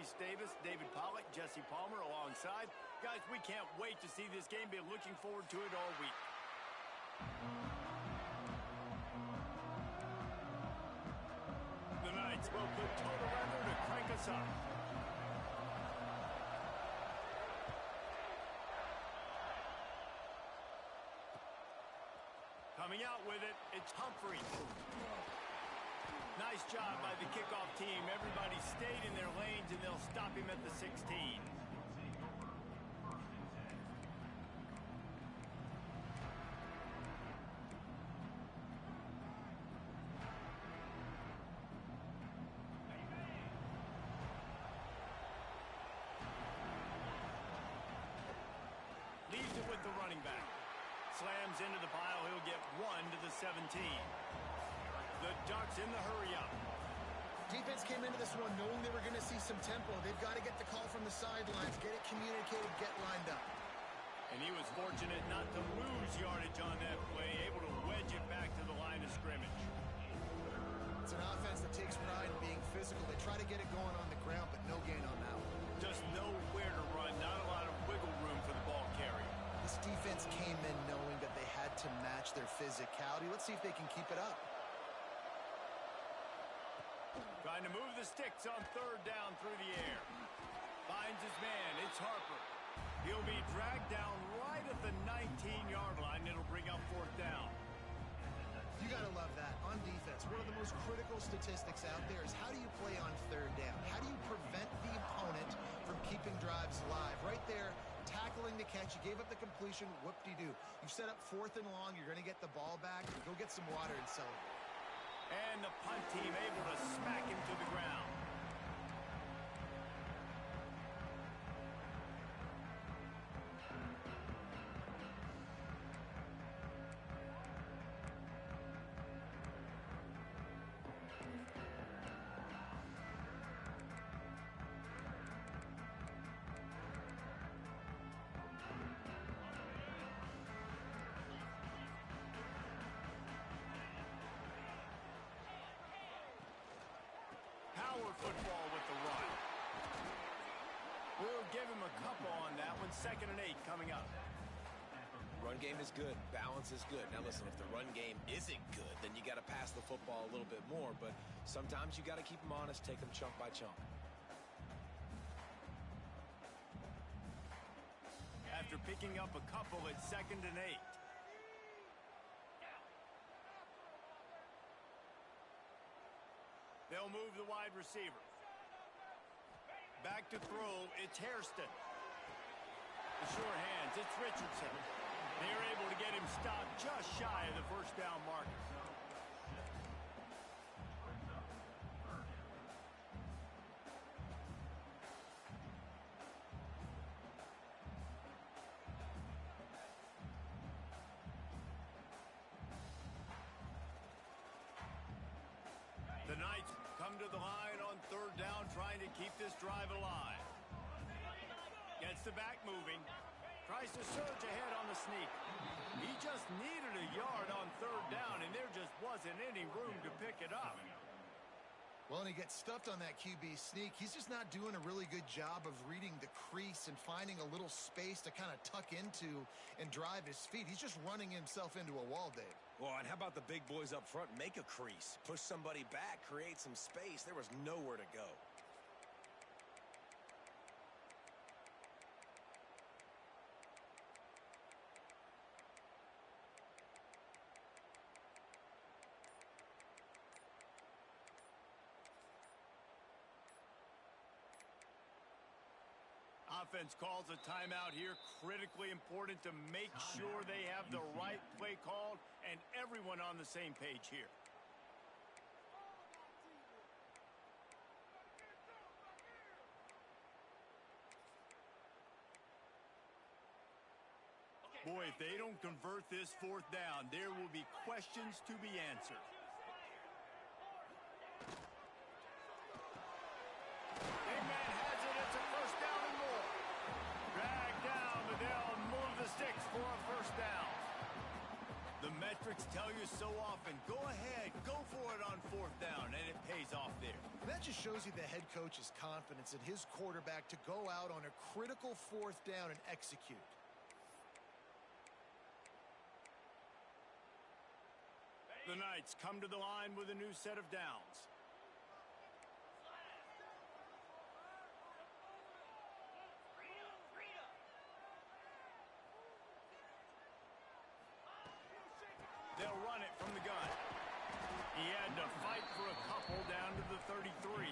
Reese Davis, David Pollack, Jesse Palmer alongside. Guys, we can't wait to see this game. Been looking forward to it all week. The Knights will put total weather to crank us up. Coming out with it, it's Humphrey. Nice job by the kickoff team. Everybody stayed in their lanes, and they'll stop him at the 16. Leaves it with the running back. Slams into the pile. He'll get 1 to the 17. The Ducks in the hurry-up. Defense came into this one knowing they were going to see some tempo. They've got to get the call from the sidelines, get it communicated, get lined up. And he was fortunate not to lose yardage on that play, able to wedge it back to the line of scrimmage. It's an offense that takes pride in being physical. They try to get it going on the ground, but no gain on that one. Just nowhere to run, not a lot of wiggle room for the ball carrier. This defense came in knowing that they had to match their physicality. Let's see if they can keep it up. Trying to move the sticks on third down through the air. Finds his man. It's Harper. He'll be dragged down right at the 19-yard line. It'll bring up fourth down. You got to love that. On defense, one of the most critical statistics out there is how do you play on third down? How do you prevent the opponent from keeping drives alive? Right there, tackling the catch. You gave up the completion. Whoop-de-doo. You've set up fourth and long. You're going to get the ball back. Go get some water and celebrate. And the punt team able to smack him to the ground. Power football with the run. We'll give him a couple on that one. 2nd and 8 coming up. Run game is good. Balance is good. Now listen, if the run game isn't good, then you got to pass the football a little bit more. But sometimes you got to keep them honest, take them chunk by chunk. After picking up a couple, it's 2nd and 8. They'll move the wide receiver. Back to throw, it's Hairston. The short hands, it's Richardson. They're able to get him stopped just shy of the first down marker. The Knights come to the line on third down, trying to keep this drive alive. Gets the back moving. Tries to surge ahead on the sneak. He just needed a yard on third down, and there just wasn't any room to pick it up. Well, and he gets stuffed on that QB sneak. He's just not doing a really good job of reading the crease and finding a little space to kind of tuck into and drive his feet. He's just running himself into a wall, Dave. Well, and how about the big boys up front? Make a crease. Push somebody back. Create some space. There was nowhere to go. Offense calls a timeout here. Critically important to make sure they have the right play called and everyone on the same page here. Boy, if they don't convert this fourth down, there will be questions to be answered. Sticks for a first down. The metrics tell you so often, go ahead, go for it on fourth down, and it pays off there. That just shows you the head coach's confidence in his quarterback to go out on a critical fourth down and execute. The Knights come to the line with a new set of downs. They'll run it from the gun. He had to fight for a couple down to the 33.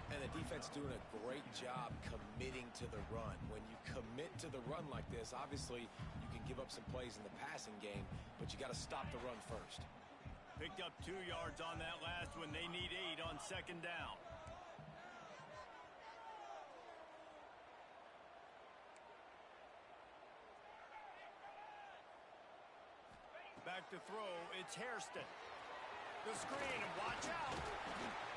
And the defense doing a great job committing to the run. When you commit to the run like this, obviously you can give up some plays in the passing game, but you got to stop the run first. Picked up 2 yards on that last one. They need 8 on second down. Back to throw, it's Hairston. The screen, and watch out.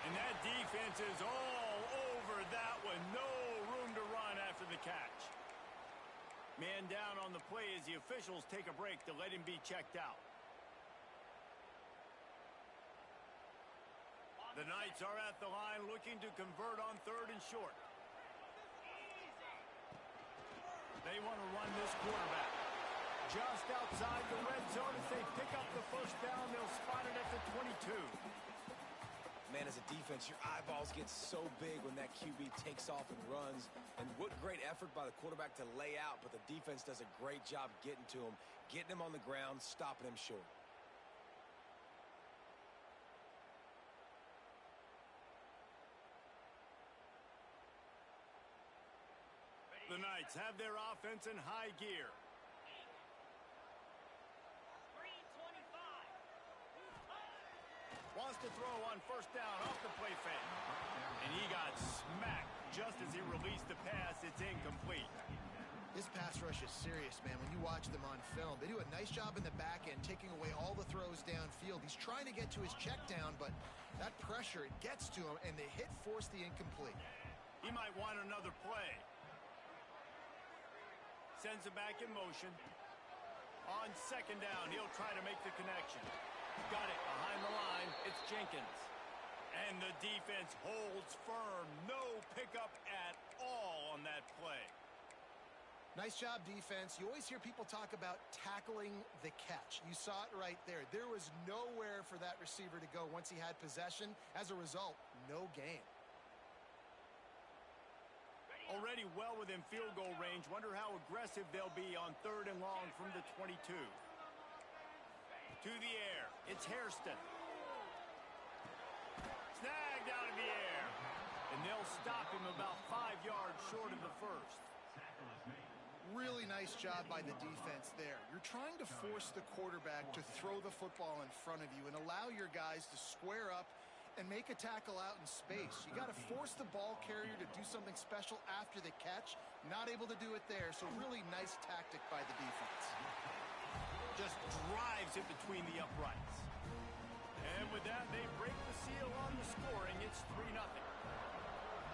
And that defense is all over that one. No room to run after the catch. Man down on the play as the officials take a break to let him be checked out. The Knights are at the line looking to convert on 3rd and short. They want to run this quarterback. Just outside the red zone. As they pick up the first down, they'll spot it at the 22. Man, as a defense, your eyeballs get so big when that QB takes off and runs. And what great effort by the quarterback to lay out, but the defense does a great job getting to him, getting him on the ground, stopping him short. The Knights have their offense in high gear. Wants to throw on first down off the play fake. And he got smacked just as he released the pass. It's incomplete. This pass rush is serious, man. When you watch them on film, they do a nice job in the back end, taking away all the throws downfield. He's trying to get to his check down, but that pressure, it gets to him, and the hit forced the incomplete. He might want another play. Sends it back in motion. On second down, he'll try to make the connection. Got it behind the line. It's Jenkins. And the defense holds firm. No pickup at all on that play. Nice job, defense. You always hear people talk about tackling the catch. You saw it right there. There was nowhere for that receiver to go once he had possession. As a result, no gain. Already well within field goal range. Wonder how aggressive they'll be on 3rd and long from the 22. To the air. It's Hairston. Snagged out of the air. And they'll stop him about 5 yards short of the first. Really nice job by the defense there. You're trying to force the quarterback to throw the football in front of you and allow your guys to square up and make a tackle out in space. You got to force the ball carrier to do something special after the catch. Not able to do it there, so really nice tactic by the defense. Just drives it between the uprights. And with that, they break the seal on the scoring. It's 3-0.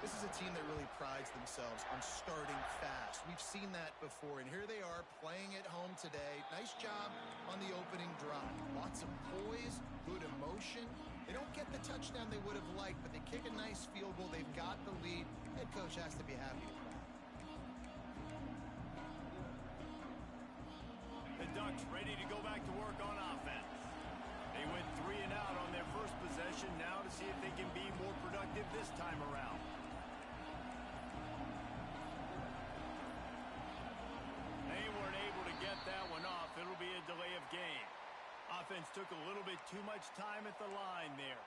This is a team that really prides themselves on starting fast. We've seen that before, and here they are playing at home today. Nice job on the opening drive. Lots of poise, good emotion. They don't get the touchdown they would have liked, but they kick a nice field goal. They've got the lead. Head coach has to be happy with that. The Ducks ready to go back to work on offense. They went 3 and out on their first possession. Now to see if they can be more productive this time around. They weren't able to get that one off. It'll be a delay of game. Offense took a little bit too much time at the line there.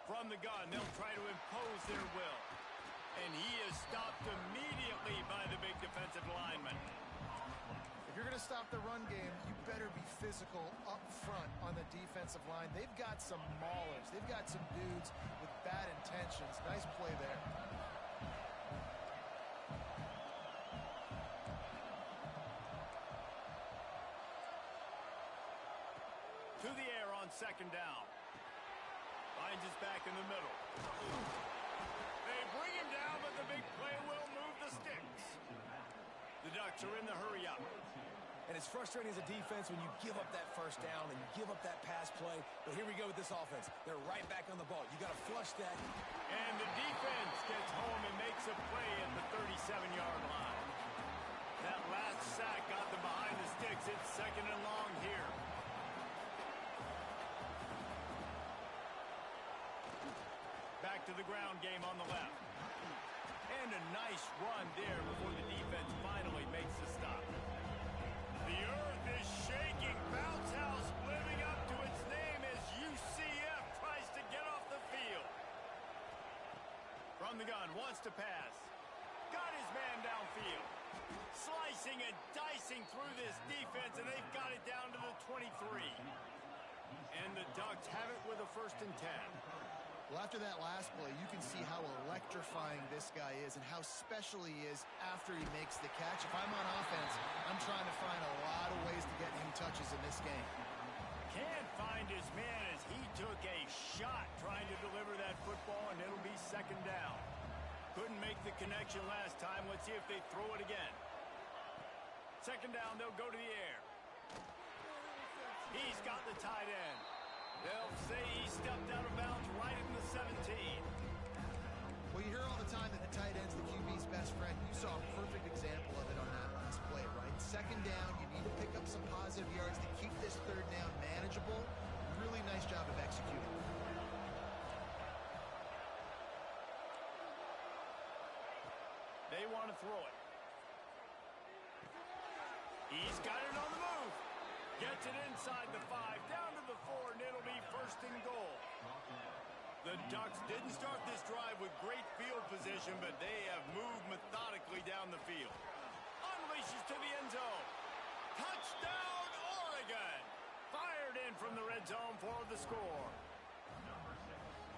From the gun, they'll try to impose their will. And he is stopped immediately by the big defensive lineman. If you're going to stop the run game, you better be physical up front on the defensive line. They've got some maulers. They've got some dudes with bad intentions. Nice play there. second down. Finds his back in the middle. They bring him down, but the big play will move the sticks. The Ducks are in the hurry-up. And it's frustrating as a defense when you give up that first down and you give up that pass play. But here we go with this offense. They're right back on the ball. You got to flush that. And the defense gets home and makes a play at the 37-yard line. That last sack got them behind the sticks. It's second and long here. Back to the ground game on the left. And a nice run there before the defense finally makes the stop. The earth is shaking. Bounce house living up to its name as UCF tries to get off the field. From the gun, wants to pass. Got his man downfield. Slicing and dicing through this defense, and they've got it down to the 23. And the Ducks have it with a 1st and 10. Well, after that last play, you can see how electrifying this guy is and how special he is after he makes the catch. If I'm on offense, I'm trying to find a lot of ways to get him touches in this game. Can't find his man as he took a shot trying to deliver that football, and it'll be second down. Couldn't make the connection last time. Let's see if they throw it again. Second down, they'll go to the air. He's got the tight end. They'll say he stepped out of bounds right in the 17. Well, you hear all the time that the tight end's the QB's best friend. You saw a perfect example of it on that last play, right? Second down, you need to pick up some positive yards to keep this third down manageable. Really nice job of executing. They want to throw it. He's got it on the move. Gets it inside the 5, down to the 4, and it'll be 1st and goal. The Ducks didn't start this drive with great field position, but they have moved methodically down the field. Unleashes to the end zone. Touchdown, Oregon! Fired in from the red zone for the score.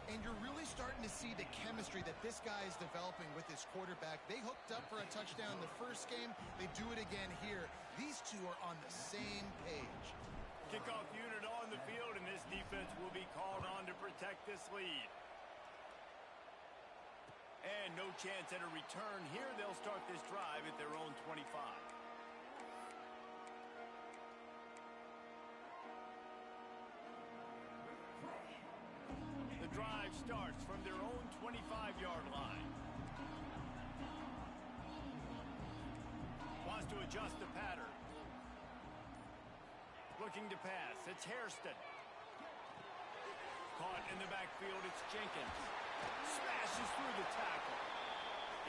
And you're really starting to see the chemistry that this guy is developing with his quarterback. They hooked up for a touchdown in the first game. They do it again here. These two are on the same page. Kickoff unit on the field, and this defense will be called on to protect this lead. And no chance at a return here. They'll start this drive at their own 25. The drive starts from their own 25-yard line. Wants to adjust the pattern. Looking to pass. It's Hairston. Caught in the backfield. It's Jenkins. Smashes through the tackle.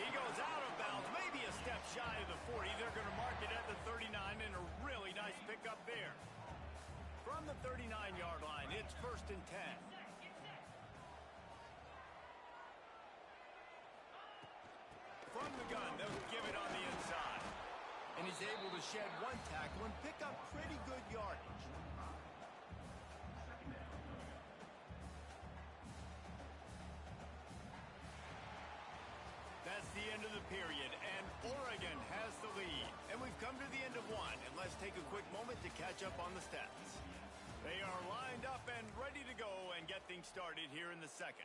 He goes out of bounds. Maybe a step shy of the 40. They're going to mark it at the 39, and a really nice pickup there. From the 39-yard line, it's 1st and 10. From the gun, they'll give it on the inside. And he's able to shed one tackle and pick up pretty good yardage. That's the end of the period, and Oregon has the lead. And we've come to the end of one, and let's take a quick moment to catch up on the stats. They are lined up and ready to go and get things started here in the second.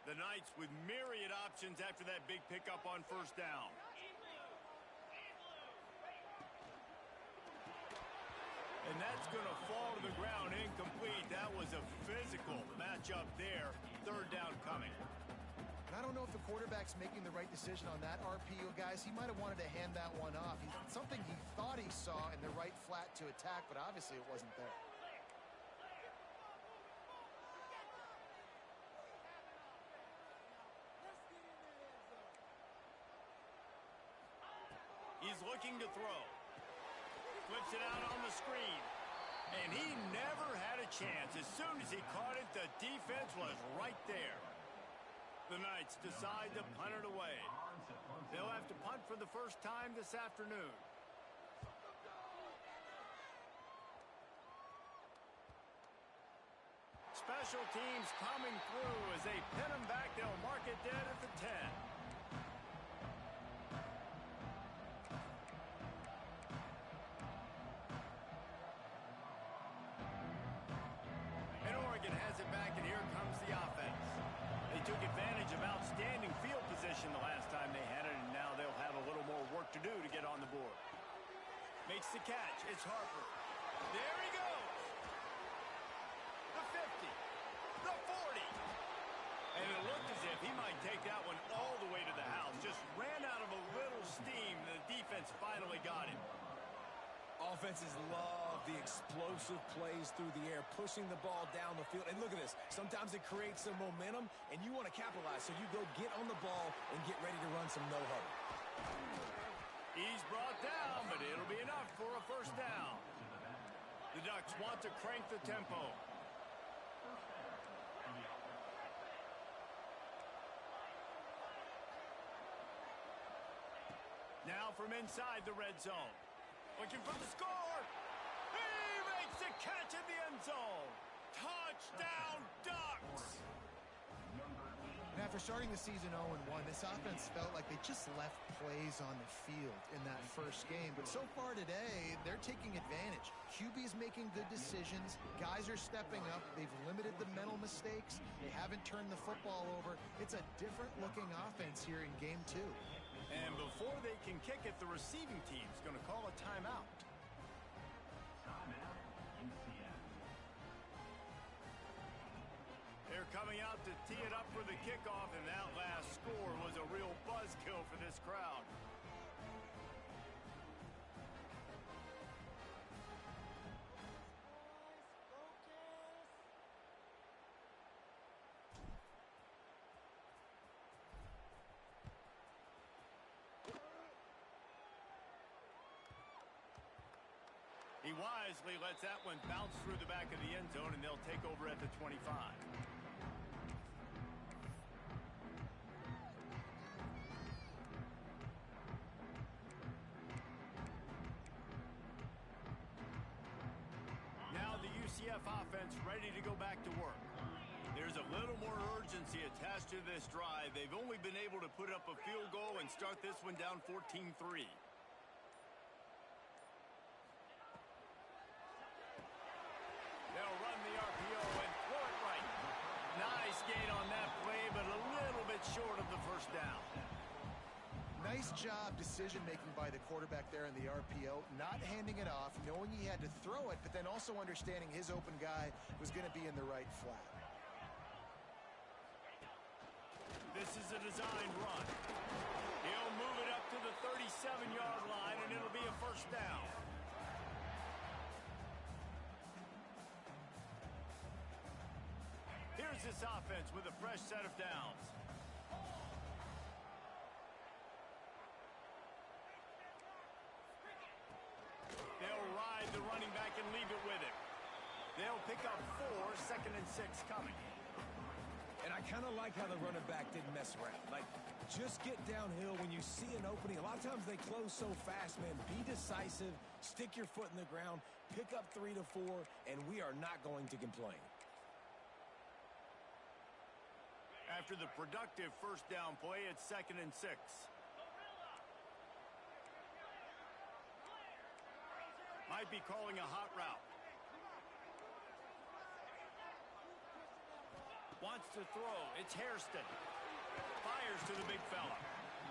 The Knights with myriad options after that big pickup on 1st down. And that's going to fall to the ground incomplete. That was a physical matchup there. 3rd down coming. And I don't know if the quarterback's making the right decision on that RPO, guys. He might have wanted to hand that one off. Something he thought he saw in the right flat to attack, but obviously it wasn't there. He's looking to throw. Flips it out on the screen. And he never had a chance. As soon as he caught it, the defense was right there. The Knights decide to punt it away. They'll have to punt for the first time this afternoon. Special teams coming through as they pin him back. They'll mark it dead at the 10. comes the offense. They took advantage of outstanding field position the last time they had it, and now they'll have a little more work to do to get on the board. Makes the catch. It's Harper. There he goes. The 50. The 40. And it looked as if he might take that one all the way to the house. Just ran out of a little steam. The defense finally got him. Offenses love the explosive plays through the air, pushing the ball down the field. And look at this. Sometimes it creates some momentum, and you want to capitalize. So you go get on the ball and get ready to run some no-huddle. He's brought down, but it'll be enough for a first down. The Ducks want to crank the tempo. Now from inside the red zone. Looking for the score. He makes the catch in the end zone. Touchdown, Ducks! And after starting the season 0-1, this offense felt like they just left plays on the field in that first game. But so far today, they're taking advantage. QB's making good decisions. Guys are stepping up. They've limited the mental mistakes. They haven't turned the football over. It's a different-looking offense here in Game 2. And before they can kick it, the receiving team's going to call a timeout. They're coming out to tee it up for the kickoff, and that last score was a real buzzkill for this crowd. He wisely lets that one bounce through the back of the end zone, and they'll take over at the 25. Now the UCF offense ready to go back to work. There's a little more urgency attached to this drive. They've only been able to put up a field goal and start this one down 14-3. They'll run the RPO and throw it right. Nice gain on that play, but a little bit short of the first down. Nice job decision-making by the quarterback there in the RPO, not handing it off, knowing he had to throw it, but then also understanding his open guy was going to be in the right flat. This is a designed run. He'll move it up to the 37-yard line, and it'll be a first down. Here's this offense with a fresh set of downs. They'll ride the running back and leave it with him. They'll pick up 4, 2nd and 6 coming. And I kind of like how the running back didn't mess around. Like, just get downhill when you see an opening. A lot of times they close so fast, man. Be decisive, stick your foot in the ground, pick up 3 to 4, and we are not going to complain. After the productive first down play, it's 2nd and 6. Might be calling a hot route. Wants to throw. It's Hairston. Fires to the big fella.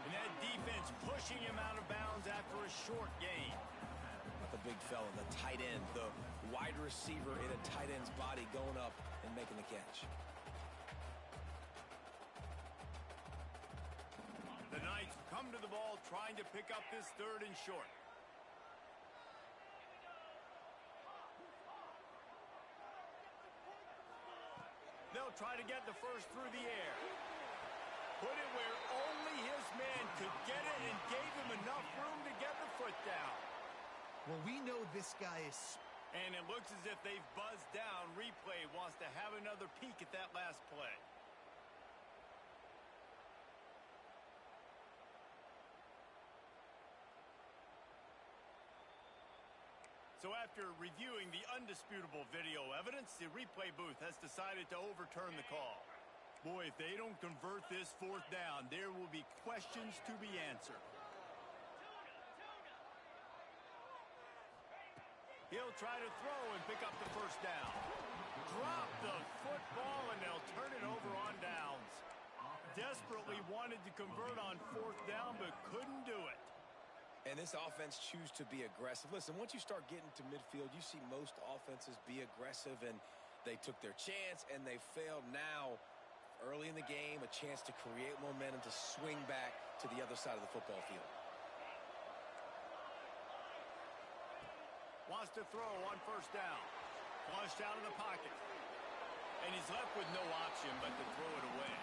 And that defense pushing him out of bounds after a short gain. Not the big fella, the tight end, the wide receiver in a tight end's body going up and making the catch. The Knights come to the ball trying to pick up this 3rd and short. They'll try to get the first through the air. Put it where only his man could get it and gave him enough room to get the foot down. Well, we know this guy is... And it looks as if they've buzzed down. Replay wants to have another peek at that last play. So after reviewing the undisputable video evidence, the replay booth has decided to overturn the call. Boy, if they don't convert this 4th down, there will be questions to be answered. He'll try to throw and pick up the first down. Drop the football, and they'll turn it desperately wanted to convert on 4th down, but couldn't do it. And this offense choose to be aggressive. Listen, once you start getting to midfield, you see most offenses be aggressive, and they took their chance, and they failed. Now, early in the game, a chance to create momentum to swing back to the other side of the football field. Wants to throw on 1st down. Flushed out of the pocket. And he's left with no option but to throw it away.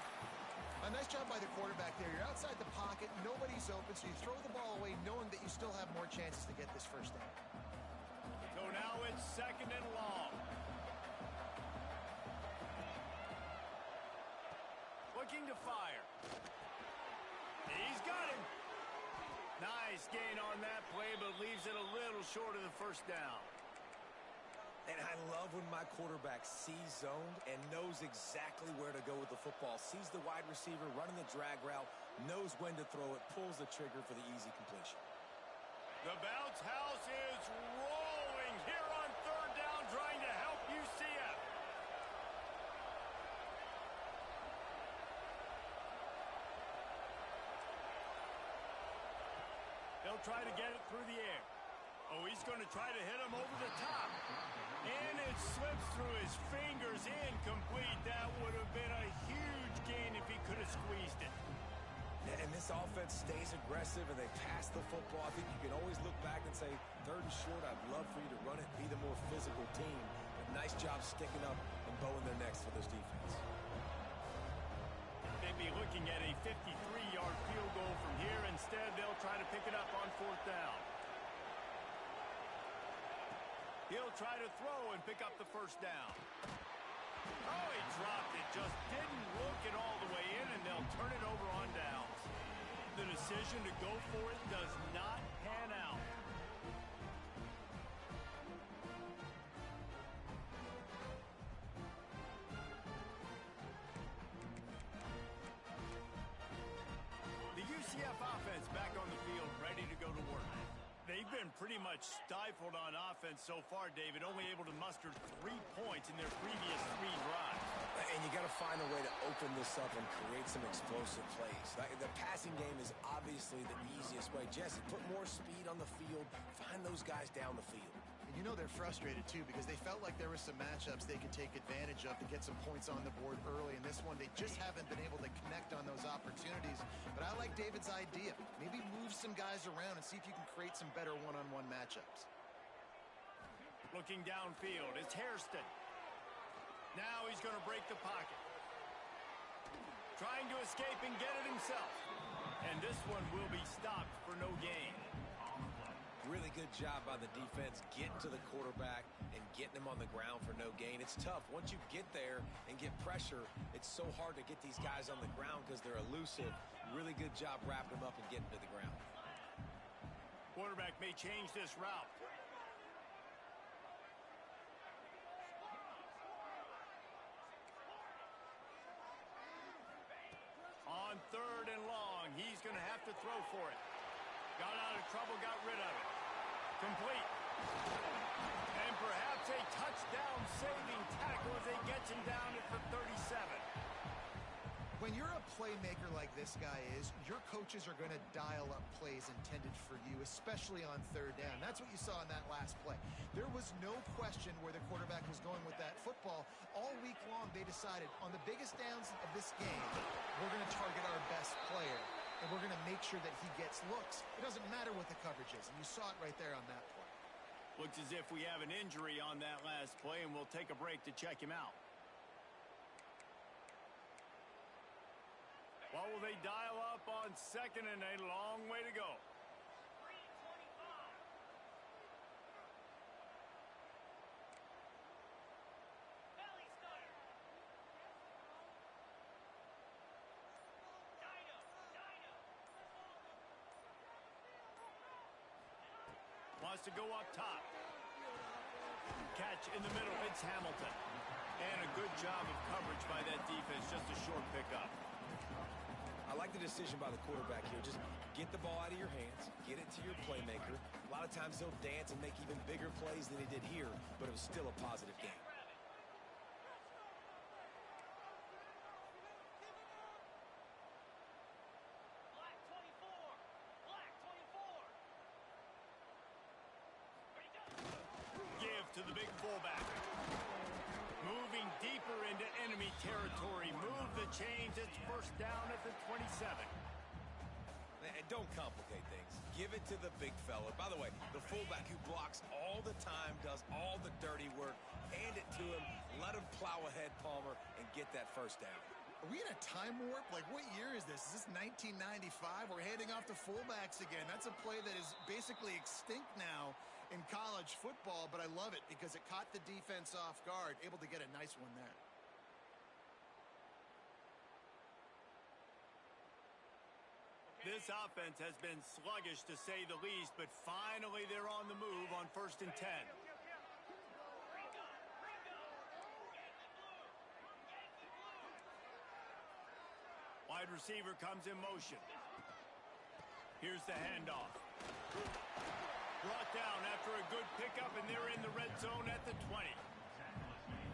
A nice job by the quarterback there. You're outside the pocket, nobody's open, so you throw the ball away knowing that you still have more chances to get this 1st down. So now it's 2nd and long. Looking to fire. He's got him. Nice gain on that play, but leaves it a little short of the 1st down. And I love when my quarterback sees zoned and knows exactly where to go with the football. Sees the wide receiver running the drag route, knows when to throw it, pulls the trigger for the easy completion. The bounce house is rolling here on 3rd down, trying to help UCF. They'll try to get it through the air. Oh, he's going to try to hit him over the top. And it slips through his fingers, incomplete. That would have been a huge gain if he could have squeezed it. And this offense stays aggressive, and they pass the football. I think you can always look back and say, 3rd and short, I'd love for you to run it, be the more physical team. But nice job sticking up and bowing their necks for this defense. They'd be looking at a 53-yard field goal from here. Instead, they'll try to pick it up on 4th down. He'll try to throw and pick up the 1st down. Oh, he dropped it. Just didn't look it all the way in, and they'll turn it over on downs. The decision to go for it does not pan out. The UCF offense back on the field, ready to go to work. They've been pretty much stifled on offense so far, David, only able to muster 3 points in their previous 3 drives. And you got to find a way to open this up and create some explosive plays. The passing game is obviously the easiest way. Jesse, put more speed on the field. Find those guys down the field. And you know they're frustrated, too, because they felt like there were some matchups they could take advantage of to get some points on the board early. In this one, they just haven't been able to connect on those opportunities. But I like David's idea. Maybe move some guys around and see if you can create some better one-on-one matchups. Looking downfield, it's Hairston. Now he's going to break the pocket. Trying to escape and get it himself. And this one will be stopped for no gain. Really good job by the defense getting to the quarterback and getting him on the ground for no gain. It's tough. Once you get there and get pressure, it's so hard to get these guys on the ground because they're elusive. Really good job wrapping them up and getting to the ground. Quarterback may change this route. On 3rd and long, he's going to have to throw for it. Got out of trouble, got rid of it. Complete. And perhaps a touchdown-saving tackle as they get him down for 37. When you're a playmaker like this guy is, your coaches are going to dial up plays intended for you, especially on 3rd down. That's what you saw in that last play. There was no question where the quarterback was going with that football. All week long, they decided on the biggest downs of this game, we're going to target our best player, and we're going to make sure that he gets looks. It doesn't matter what the coverage is, and you saw it right there on that play. Looks as if we have an injury on that last play, and we'll take a break to check him out. What will they dial up on 2nd and a long way to go? Wants to go up top. Catch in the middle. It's Hamilton. And a good job of coverage by that defense. Just a short pickup. I like the decision by the quarterback here. Just get the ball out of your hands, get it to your playmaker. A lot of times he'll dance and make even bigger plays than he did here, but it was still a positive game. fullback. Moving deeper into enemy territory. Move the chains. It's first down at the 27. And don't complicate things. Give it to the big fella. By the way, the fullback who blocks all the time, does all the dirty work. Hand it to him. Let him plow ahead, Palmer, and get that first down. Are we in a time warp? Like, what year is this? Is this 1995? We're handing off to fullbacks again. That's a play that is basically extinct now in college football, but I love it because it caught the defense off guard, able to get a nice one there. This offense has been sluggish to say the least, but finally they're on the move on 1st and 10. Wide receiver comes in motion. Here's the handoff. Brought down after a good pickup, and they're in the red zone at the 20.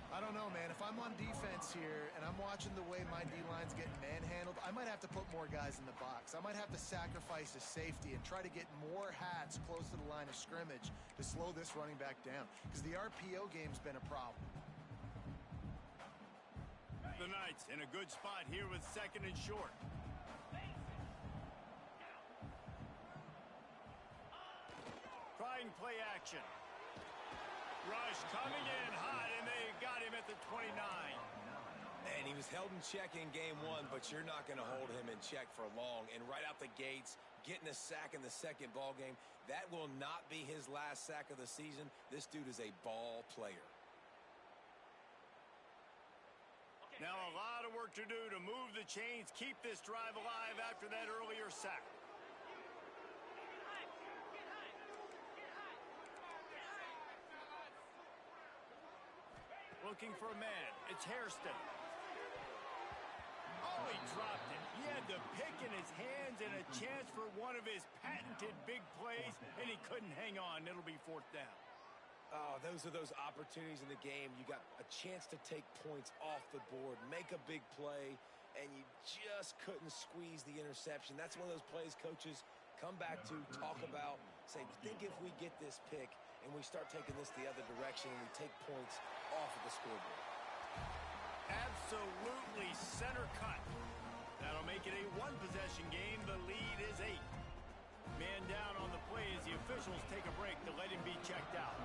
I don't know, man. If I'm on defense here and I'm watching the way my D-line's getting manhandled, I might have to put more guys in the box. I might have to sacrifice a safety and try to get more hats close to the line of scrimmage to slow this running back down, because the RPO game's been a problem. The Knights in a good spot here with 2nd and short. Trying play action. Rush coming in hot, and they got him at the 29. And he was held in check in game 1, but you're not going to hold him in check for long. And right out the gates, getting a sack in the second ball game, that will not be his last sack of the season. This dude is a ball player. Now a lot of work to do to move the chains, keep this drive alive after that earlier sack. Looking for a man. It's Hairston. Oh, he dropped it. He had the pick in his hands and a chance for one of his patented big plays, and he couldn't hang on. It'll be 4th down. Oh, those are those opportunities in the game. You got a chance to take points off the board, make a big play, and you just couldn't squeeze the interception. That's one of those plays coaches come back to, talk about, say, think if we get this pick and we start taking this the other direction and we take points off of the scoreboard. Absolutely center cut. That'll make it a one-possession game. The lead is 8. Man down on the play as the officials take a break to let him be checked out.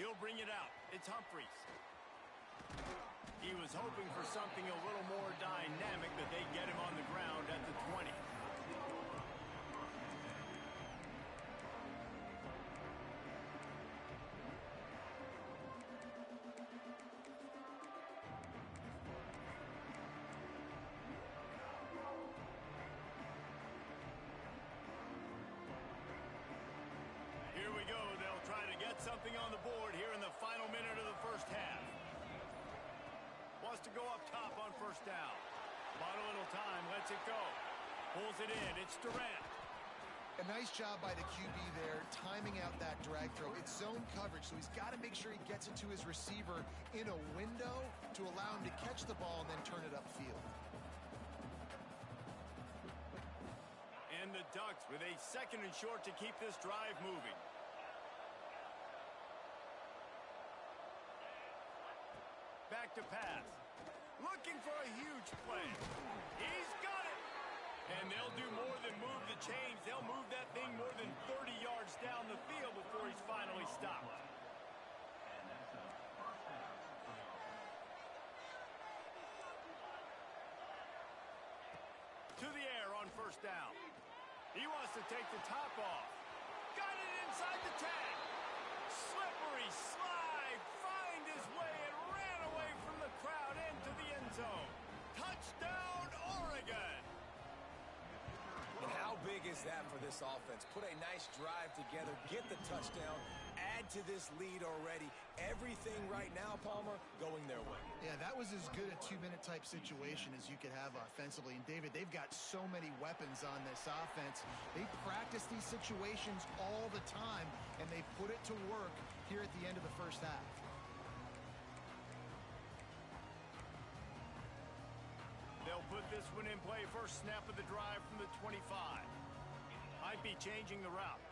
He'll bring it out. It's Humphries. He was hoping for something a little more dynamic, but they get him on the ground at the 20. Here we go. They'll try to get something on the board here in the final minute of the first half. Wants to go up top on 1st down. Bought a little time, lets it go. Pulls it in, it's Durant. A nice job by the QB there, timing out that drag throw. It's zone coverage, so he's got to make sure he gets it to his receiver in a window to allow him to catch the ball and then turn it upfield. And the Ducks with a 2nd and short to keep this drive moving. Back to pass. Looking for a huge play. He's got it. And they'll do more than move the chains. They'll move that thing more than 30 yards down the field before he's finally stopped. To the air on 1st down. He wants to take the top off. Got it inside the 10. Slippery slide. Find his way and ran away from the crowd into the end zone. Touchdown, Oregon. And how big is that for this offense? Put a nice drive together, get the touchdown, add to this lead already. Everything right now, Palmer, going their way. Yeah, that was as good a 2-minute type situation as you could have offensively. And David, they've got so many weapons on this offense. They practice these situations all the time, and they put it to work here at the end of the first half. They'll put this one in play. First snap of the drive from the 25. Might be changing the route.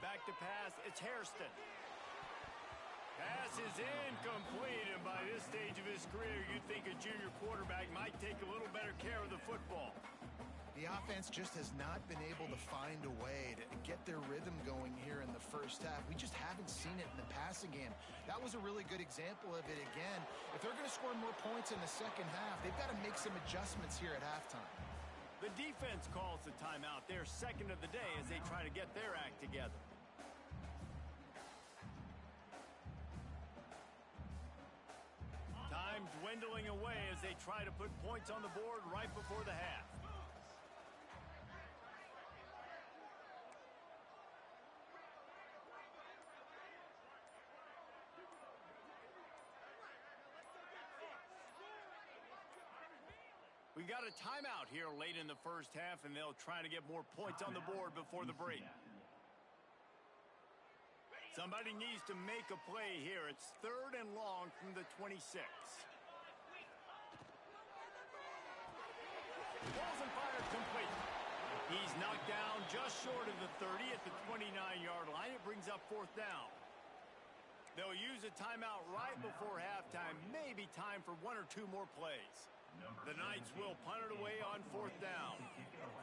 Back to pass, it's Hairston. Pass is incomplete, and by this stage of his career, you'd think a junior quarterback might take a little better care of the football. The offense just has not been able to find a way to get their rhythm going here in the first half. We just haven't seen it in the passing game. That was a really good example of it again. If they're going to score more points in the second half, they've got to make some adjustments here at halftime. The defense calls the timeout. They're second of the day as they try to get their act together. Time dwindling away as they try to put points on the board right before the half. We got a timeout here late in the first half, and they'll try to get more points on the board before the break. Somebody needs to make a play here. It's 3rd and long from the 26. Balls and fired complete. He's knocked down just short of the 30 at the 29-yard line. It brings up 4th down. They'll use a timeout right before halftime. Maybe time for 1 or 2 more plays. The Knights will punt it away on 4th down.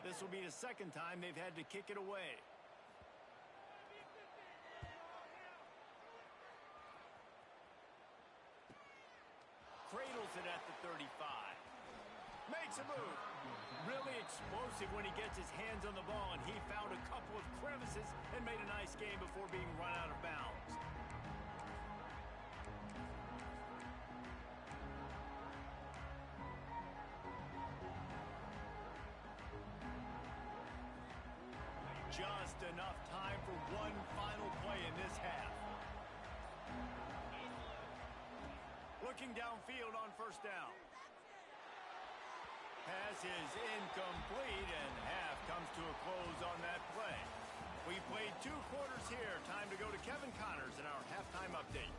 This will be the second time they've had to kick it away. Cradles it at the 35. Makes a move. Really explosive when he gets his hands on the ball, and he found a couple of crevices and made a nice game before being run out of bounds. Just enough time for one final play in this half. Looking downfield on 1st down. Pass is incomplete, and half comes to a close on that play. We played 2 quarters here. Time to go to Kevin Connors in our halftime update.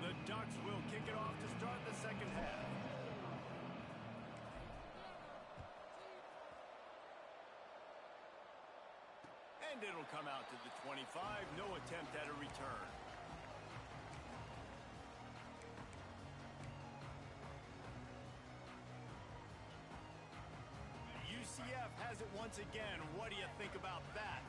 The Ducks will kick it off to start the second half. And it'll come out to the 25. No attempt at a return. UCF has it once again. What do you think about that?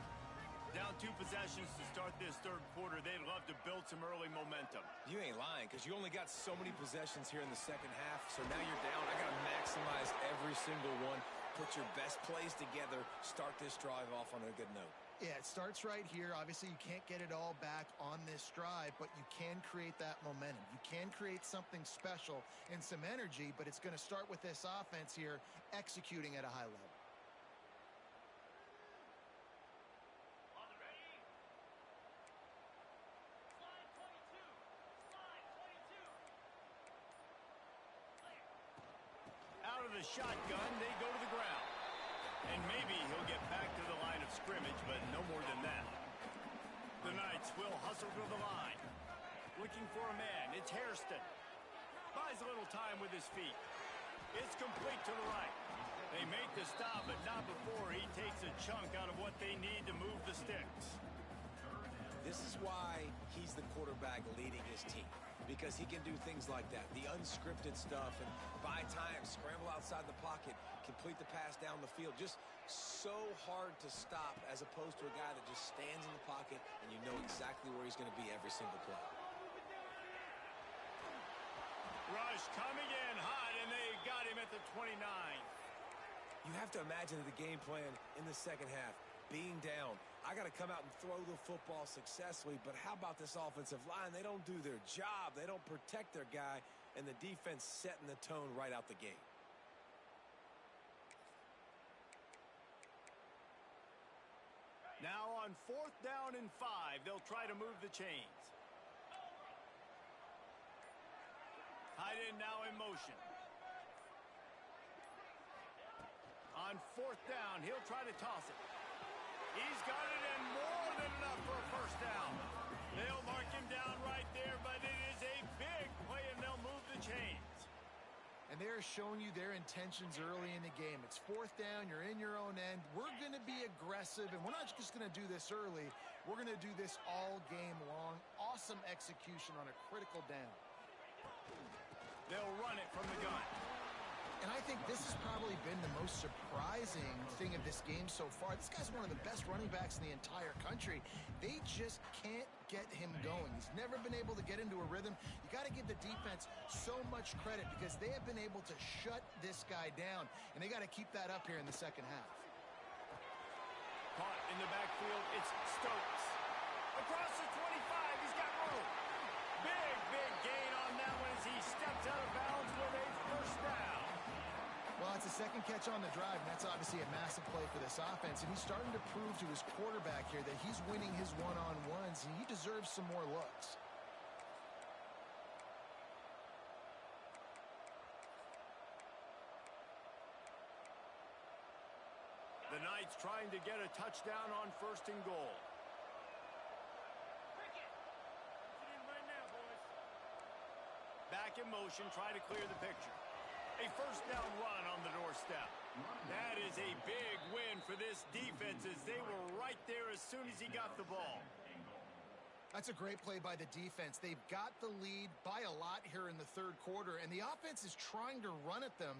Down 2 possessions to start this 3rd quarter. They'd love to build some early momentum. You ain't lying, because you only got so many possessions here in the second half, so now you're down. I got to maximize every single one. Put your best plays together. Start this drive off on a good note. Yeah, it starts right here. Obviously, you can't get it all back on this drive, but you can create that momentum. You can create something special and some energy, but it's going to start with this offense here executing at a high level. Out of the shotgun, they go to the ground. And maybe he'll get back to the line of scrimmage, but no more than that. The Knights will hustle to the line. Looking for a man. It's Hairston. Buys a little time with his feet. It's complete to the right. They make the stop, but not before he takes a chunk out of what they need to move the sticks. This is why he's the quarterback leading his team, because he can do things like that, the unscripted stuff, and buy time, scramble outside the pocket, complete the pass down the field. Just so hard to stop as opposed to a guy that just stands in the pocket and you know exactly where he's going to be every single play. Rush coming in hot, and they got him at the 29. You have to imagine the game plan in the second half, being down. I got to come out and throw the football successfully, but how about this offensive line? They don't do their job. They don't protect their guy, and the defense setting the tone right out the gate. Now on 4th down and 5, they'll try to move the chains. Tight end now in motion. On 4th down, he'll try to toss it. He's got it and more more than enough for a first down. They'll mark him down right there, but it is a big play, and they'll move the chains. And they're showing you their intentions early in the game. It's fourth down. You're in your own end. We're going to be aggressive, and we're not just going to do this early. We're going to do this all game long. Awesome execution on a critical down. They'll run it from the gun. And I think this has probably been the most surprising thing of this game so far. This guy's one of the best running backs in the entire country. They just can't get him going. He's never been able to get into a rhythm. You got to give the defense so much credit because they have been able to shut this guy down, and they got to keep that up here in the second half. Caught in the backfield, it's Stokes. Across the 25, he's got room. Big gain on that one as he steps out of bounds with a first down. Well, it's a second catch on the drive, and that's obviously a massive play for this offense. And he's starting to prove to his quarterback here that he's winning his one-on-ones, and he deserves some more looks. The Knights trying to get a touchdown on first and goal. Back in motion, try to clear the picture. A first down run on the doorstep. That is a big win for this defense as they were right there as soon as he got the ball. That's a great play by the defense. They've got the lead by a lot here in the third quarter, and the offense is trying to run at them,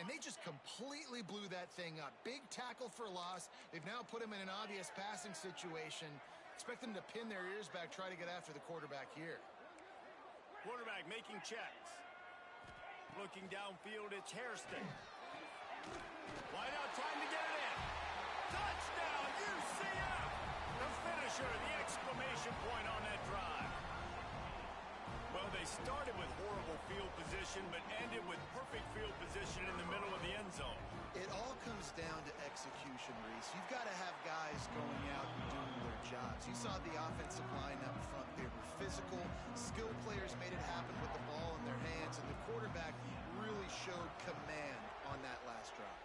and they just completely blew that thing up. Big tackle for loss. They've now put him in an obvious passing situation. Expect them to pin their ears back, try to get after the quarterback here. Quarterback making checks. Looking downfield, it's Hairston. Wide out, trying to get it in. Touchdown, UCF! The finisher, the exclamation point on that drive. Well, they started with horrible field position, but ended with perfect field position in the middle of the end zone. It all comes down to execution, Reese. You've got to have guys going out and doing their jobs. You saw the offensive line up front. They were physical. Skilled players made it happen with the ball in their hands, and the quarterback really showed command on that last drive.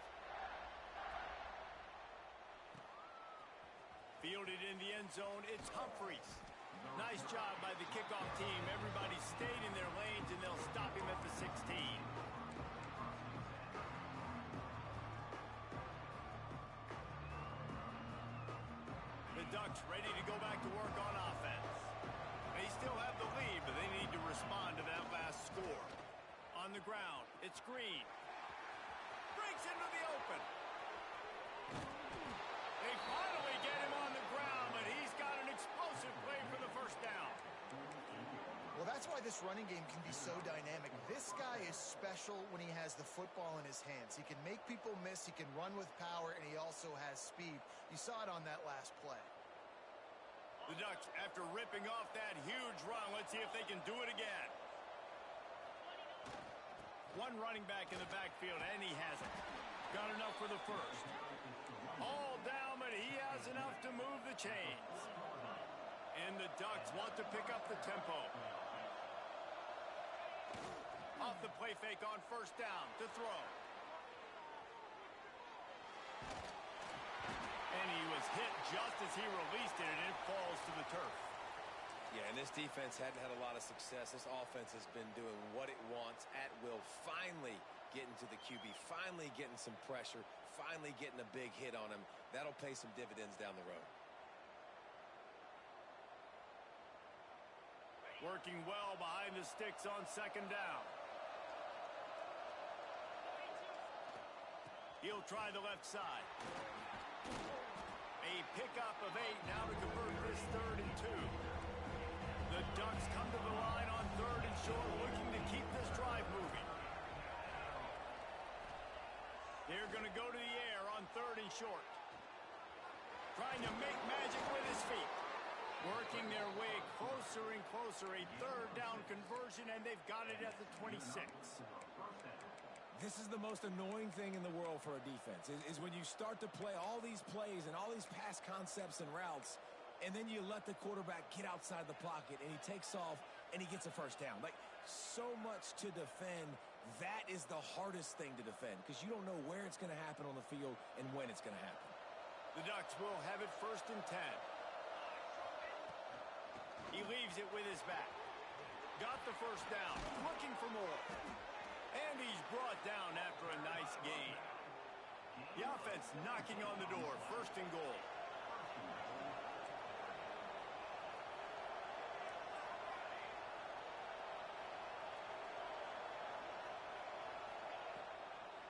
Fielded in the end zone, it's Humphreys. Nice job by the kickoff team. Everybody stayed in their lanes, and they'll stop him at the 16. The Ducks ready to go back to work on offense. They still have the lead, but they need to respond to that last score. On the ground, it's Green. Breaks into the open. They finally get him on the ground, but he's got an explosive play for the first down. Well, that's why this running game can be so dynamic. This guy is special when he has the football in his hands. He can make people miss, he can run with power, and he also has speed. You saw it on that last play. The Ducks, after ripping off that huge run, let's see if they can do it again. One running back in the backfield, and he has it. Got enough for the first. All down, but he has enough to move the chains. And the Ducks want to pick up the tempo. Off the play fake on first down to throw. And he was hit just as he released it, and it falls to the turf. Yeah, and this defense hadn't had a lot of success. This offense has been doing what it wants at will. Finally getting to the QB, finally getting some pressure, finally getting a big hit on him. That'll pay some dividends down the road. Working well behind the sticks on second down. He'll try the left side. A pickup of 8 now to convert this 3rd and 2. The Ducks come to the line on 3rd and short, looking to keep this drive moving. They're going to go to the air on 3rd and short. Trying to make magic with his feet. Working their way closer and closer. A 3rd down conversion, and they've got it at the 26. This is the most annoying thing in the world for a defense, is when you start to play all these plays and all these pass concepts and routes, and then you let the quarterback get outside the pocket, and he takes off, and he gets a first down. Like, so much to defend. That is the hardest thing to defend, because you don't know where it's going to happen on the field and when it's going to happen. The Ducks will have it 1st and 10. He leaves it with his back. Got the first down. Looking for more. And he's brought down after a nice gain. The offense knocking on the door. First and goal.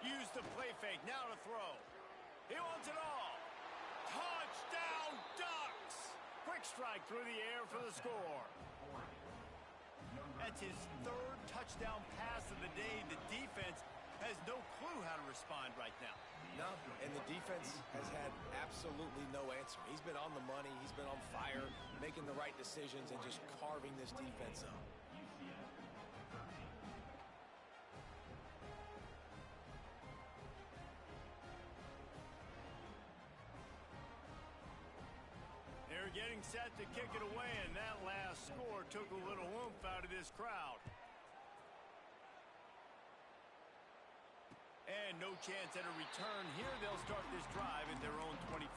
Use the play fake. Now to throw. He wants it all. Touchdown Ducks! Quick strike through the air for the score. That's his third touchdown pass of the day. The defense has no clue how to respond right now. No, and the defense has had absolutely no answer. He's been on the money. He's been on fire, making the right decisions, and just carving this defense up. They're getting set to kick it away, and that last score took a little oomph out of this crowd. And no chance at a return here. They'll start this drive at their own 25.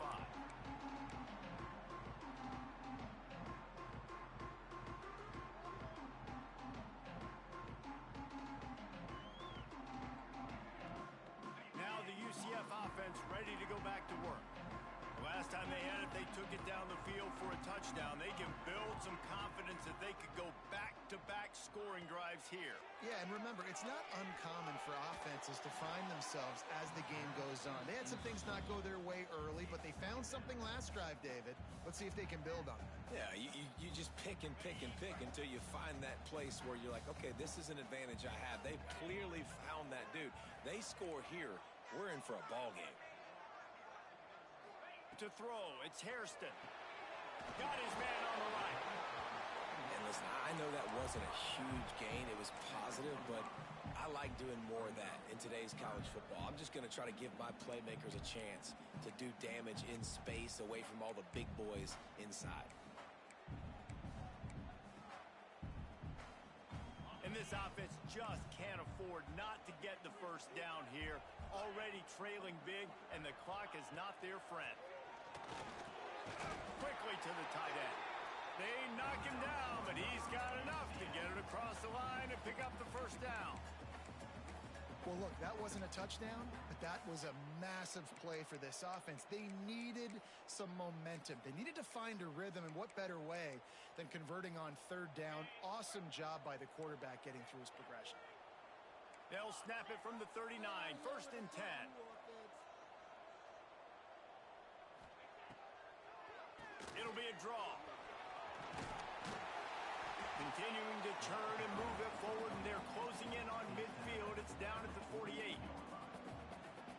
Now the UCF offense ready to go back to work. Last time they had it, they took it down the field for a touchdown. They can build some confidence that they could go back-to-back scoring drives here. Yeah, and remember, it's not uncommon for offenses to find themselves as the game goes on. They had some things not go their way early, but they found something last drive, David. Let's see if they can build on it. Yeah, you just pick and pick and pick until you find that place where you're like, okay, this is an advantage I have. They've clearly found that dude. They score here, we're in for a ball game. To throw, it's Hairston. Got his man on the right. And listen, I know that wasn't a huge gain. It was positive, but I like doing more of that in today's college football. I'm just going to try to give my playmakers a chance to do damage in space away from all the big boys inside. And this offense just can't afford not to get the first down here. Already trailing big, and the clock is not their friend. Quickly to the tight end. They knock him down, but he's got enough to get it across the line and pick up the first down. Well, look, that wasn't a touchdown, but that was a massive play for this offense. They needed some momentum. They needed to find a rhythm, and what better way than converting on third down. Awesome job by the quarterback getting through his progression. They'll snap it from the 39, first and 10. It'll be a draw. Continuing to turn and move it forward, and they're closing in on midfield. It's down at the 48.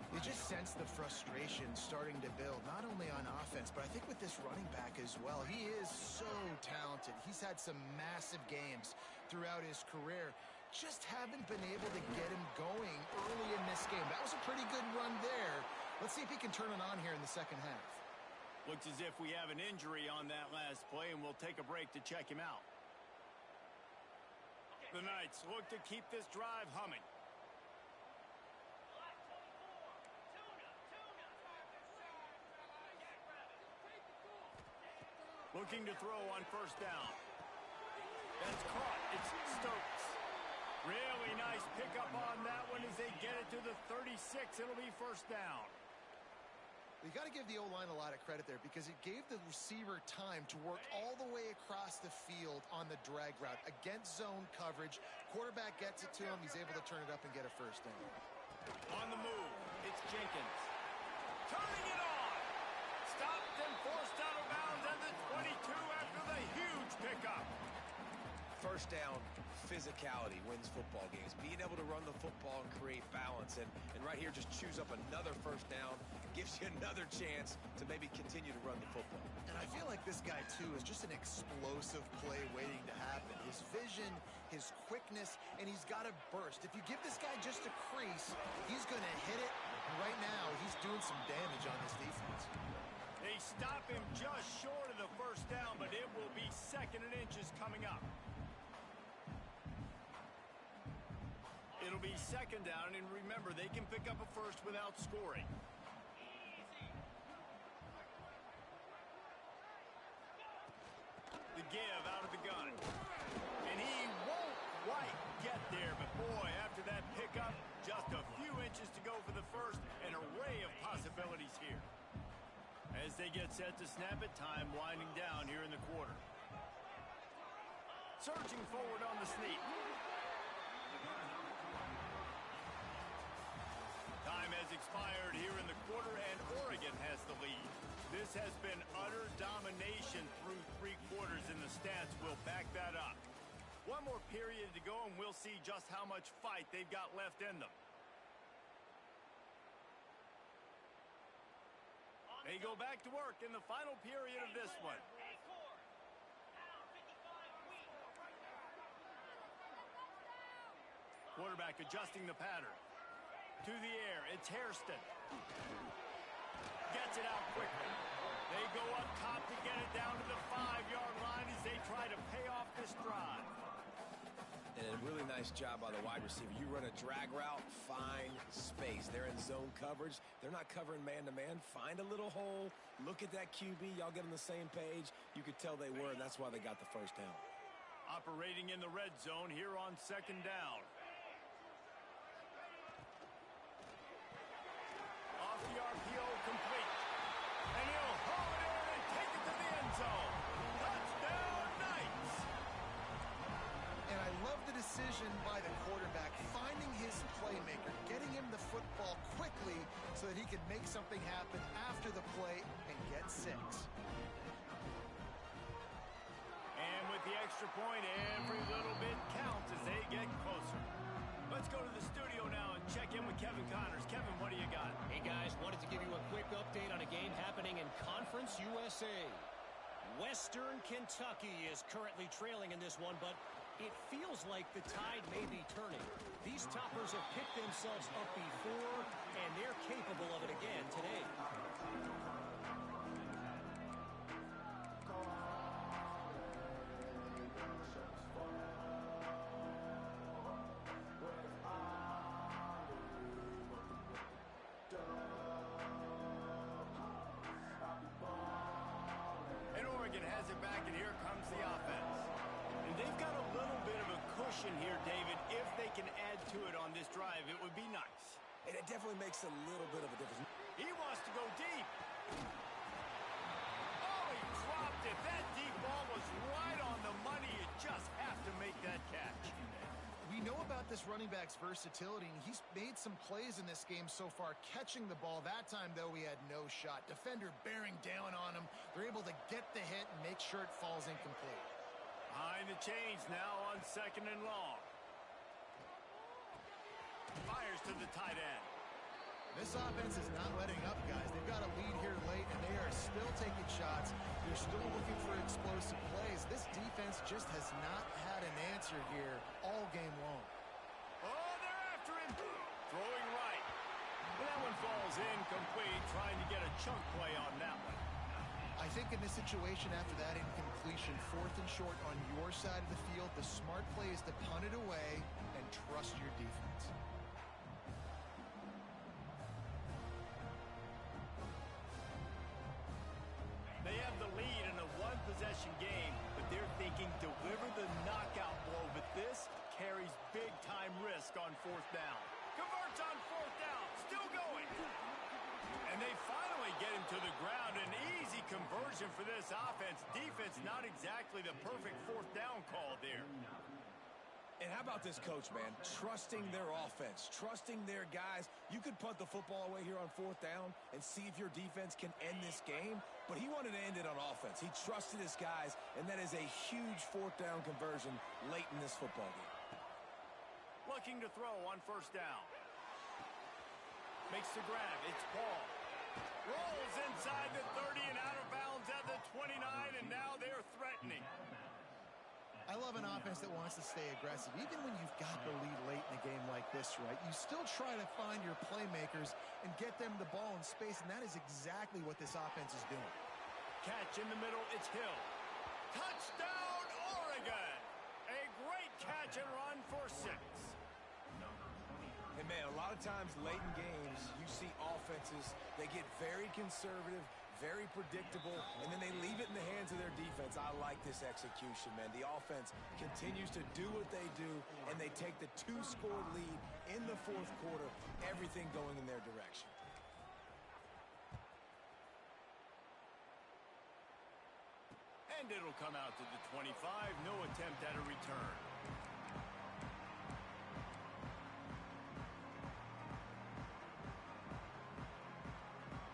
You just sense the frustration starting to build, not only on offense, but I think with this running back as well. He is so talented. He's had some massive games throughout his career. Just haven't been able to get him going early in this game. That was a pretty good run there. Let's see if he can turn it on here in the second half. Looks as if we have an injury on that last play, and we'll take a break to check him out. The Knights look to keep this drive humming. Looking to throw on first down. That's caught. It's Stokes. Really nice pickup on that one as they get it to the 36. It'll be first down. You got to give the O-line a lot of credit there because it gave the receiver time to work all the way across the field on the drag route against zone coverage. Quarterback gets it to him. He's able to turn it up and get a first down. On the move, it's Jenkins. Turning it on. Stopped and forced out of bounds at the 22 after the huge pickup. First down, physicality wins football games. Being able to run the football and create balance. And right here, just choose up another first down. Gives you another chance to maybe continue to run the football. And I feel like this guy, too, is just an explosive play waiting to happen. His vision, his quickness, and he's got a burst. If you give this guy just a crease, he's going to hit it. And right now, he's doing some damage on this defense. They stop him just short of the first down, but it will be second and inches coming up. It'll be second down, and remember, they can pick up a first without scoring. The give out of the gun. As they get set to snap it, time winding down here in the quarter. Surging forward on the sneak. Time has expired here in the quarter, and Oregon has the lead. This has been utter domination through 3 quarters, and the stats will back that up. One more period to go, and we'll see just how much fight they've got left in them. They go back to work in the final period of this one. Quarterback adjusting the pattern. To the air, it's Hairston. Gets it out quickly. They go up top to get it down to the 5-yard line as they try to pay off this drive. And a really nice job by the wide receiver. You run a drag route, find space. They're in zone coverage. They're not covering man-to-man. Find a little hole. Look at that QB. Y'all get on the same page. You could tell they were, and that's why they got the first down. Operating in the red zone here on 2nd down. Off the RPO, complete. And he'll haul it in and take it to the end zone. Touchdown, Knights! And I love the decision by the quarterback, finding his playmaker, getting him the football quickly so that he could make something happen after the play and get 6. And with the extra point, every little bit counts as they get closer. Let's go to the studio now and check in with Kevin Connors. Kevin, what do you got? Hey, guys, wanted to give you a quick update on a game happening in Conference USA. Western Kentucky is currently trailing in this one, but it feels like the tide may be turning. These toppers have picked themselves up before, and they're capable of it again today. And Oregon has it back, and here comes the offense. And they've got a little bit of a cushion here, David. If they can add to it on this drive, it would be nice. And it definitely makes a little bit of a difference. He wants to go deep. Oh, he dropped it. That deep ball was right on the money. You just have to make that catch. We know about this running back's versatility, and he's made some plays in this game so far, catching the ball. That time, though, he had no shot. Defender bearing down on him. They're able to get the hit and make sure it falls incomplete. Behind the chains now on 2nd and long. Fires to the tight end. This offense is not letting up, guys. They've got a lead here late, and they are still taking shots. They're still looking for explosive plays. This defense just has not had an answer here all game long. Oh, they're after him. Throwing right. And that one falls incomplete, trying to get a chunk play on that one. I think in this situation after that incompletion, 4th and short on your side of the field, the smart play is to punt it away and trust your defense. They have the lead in a one-possession game, but they're thinking deliver the knockout blow, but this carries big-time risk on 4th down. Converts on 4th down, still going. And they finally get him to the ground. An easy conversion for this offense. Defense not exactly the perfect 4th down call there. And how about this coach, man? Trusting their offense, trusting their guys. You could punt the football away here on 4th down and see if your defense can end this game, but he wanted to end it on offense. He trusted his guys, and that is a huge 4th down conversion late in this football game. Looking to throw on 1st down. Makes the grab. It's Paul. Rolls inside the 30 and out of bounds at the 29, and now they're threatening. I love an offense that wants to stay aggressive. Even when you've got the lead late in a game like this, right, you still try to find your playmakers and get them the ball in space, and that is exactly what this offense is doing. Catch in the middle, it's Hill. Touchdown, Oregon! A great catch and run for 6. And, man, a lot of times late in games, you see offenses, they get very conservative, very predictable, and then they leave it in the hands of their defense. I like this execution, man. The offense continues to do what they do, and they take the 2-score lead in the 4th quarter, everything going in their direction. and it'll come out to the 25. No attempt at a return.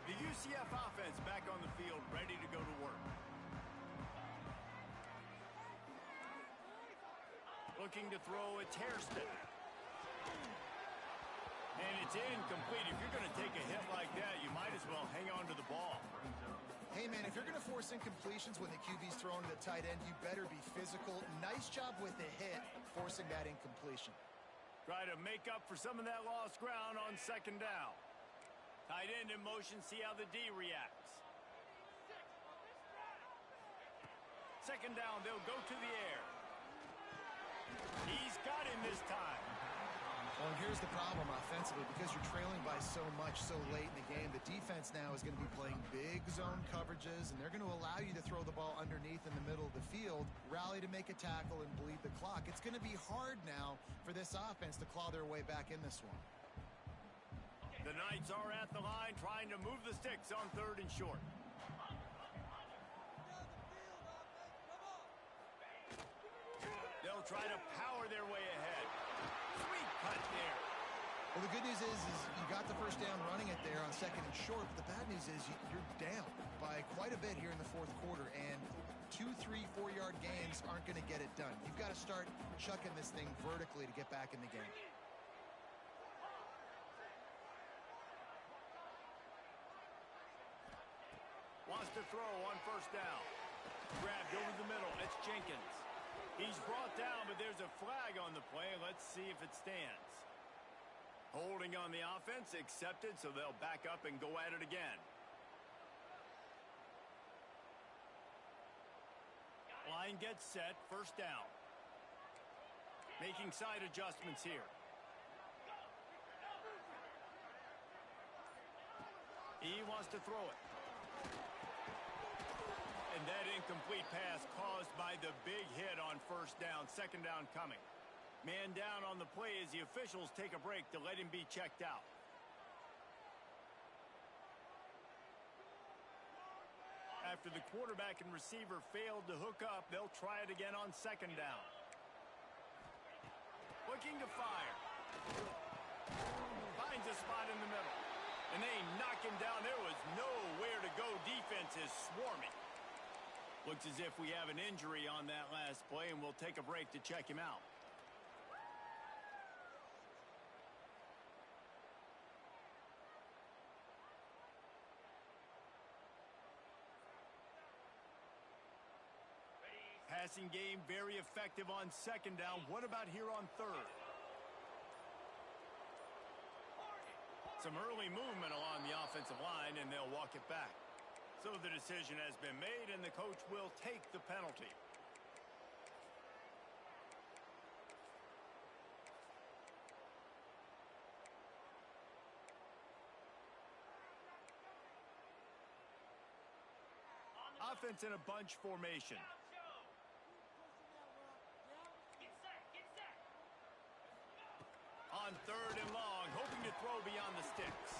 The UCF offense back on the field, ready to go to work. Looking to throw, it's Hairston. And it's incomplete. If you're going to take a hit like that, you might as well hang on to the ball. Hey, man, if you're going to force incompletions when the QB's throwing to the tight end, you better be physical. Nice job with the hit, forcing that incompletion. Try to make up for some of that lost ground on second down. Tight end in motion, see how the D reacts. Second down, they'll go to the air. He's got him this time. Well, and here's the problem offensively. Because you're trailing by so much so late in the game, the defense now is going to be playing big zone coverages, and they're going to allow you to throw the ball underneath in the middle of the field, rally to make a tackle, and bleed the clock. It's going to be hard now for this offense to claw their way back in this one. The Knights are at the line trying to move the sticks on third and short. They'll try to power their way ahead. Sweet cut there. Well, the good news is you got the first down running it there on second and short, but the bad news is you're down by quite a bit here in the fourth quarter, and 2, 3, 4-yard gains aren't going to get it done. You've got to start chucking this thing vertically to get back in the game. Wants to throw on first down. Grabbed over the middle. It's Jenkins. He's brought down, but there's a flag on the play. Let's see if it stands. Holding on the offense, accepted, so they'll back up and go at it again. Line gets set, first down. Making side adjustments here. He wants to throw it. And that incomplete pass caused by the big hit on first down. Second down coming. Man down on the play as the officials take a break to let him be checked out. After the quarterback and receiver failed to hook up, they'll try it again on second down. Looking to fire. Finds a spot in the middle. And they knock him down. There was nowhere to go. Defense is swarming. Looks as if we have an injury on that last play, and we'll take a break to check him out. Passing game very effective on second down. What about here on third? Some early movement along the offensive line, and they'll walk it back. So the decision has been made, and the coach will take the penalty. Offense in a bunch formation. On third and long, hoping to throw beyond the sticks.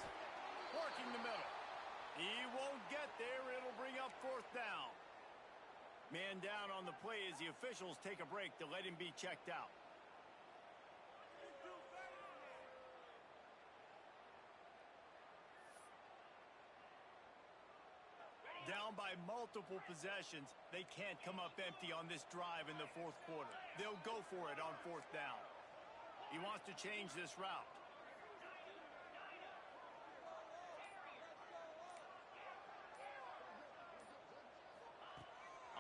Working the middle. He won't get there. It'll bring up fourth down. Man down on the play as the officials take a break to let him be checked out. Down by multiple possessions, they can't come up empty on this drive in the fourth quarter. They'll go for it on fourth down. He wants to change this route.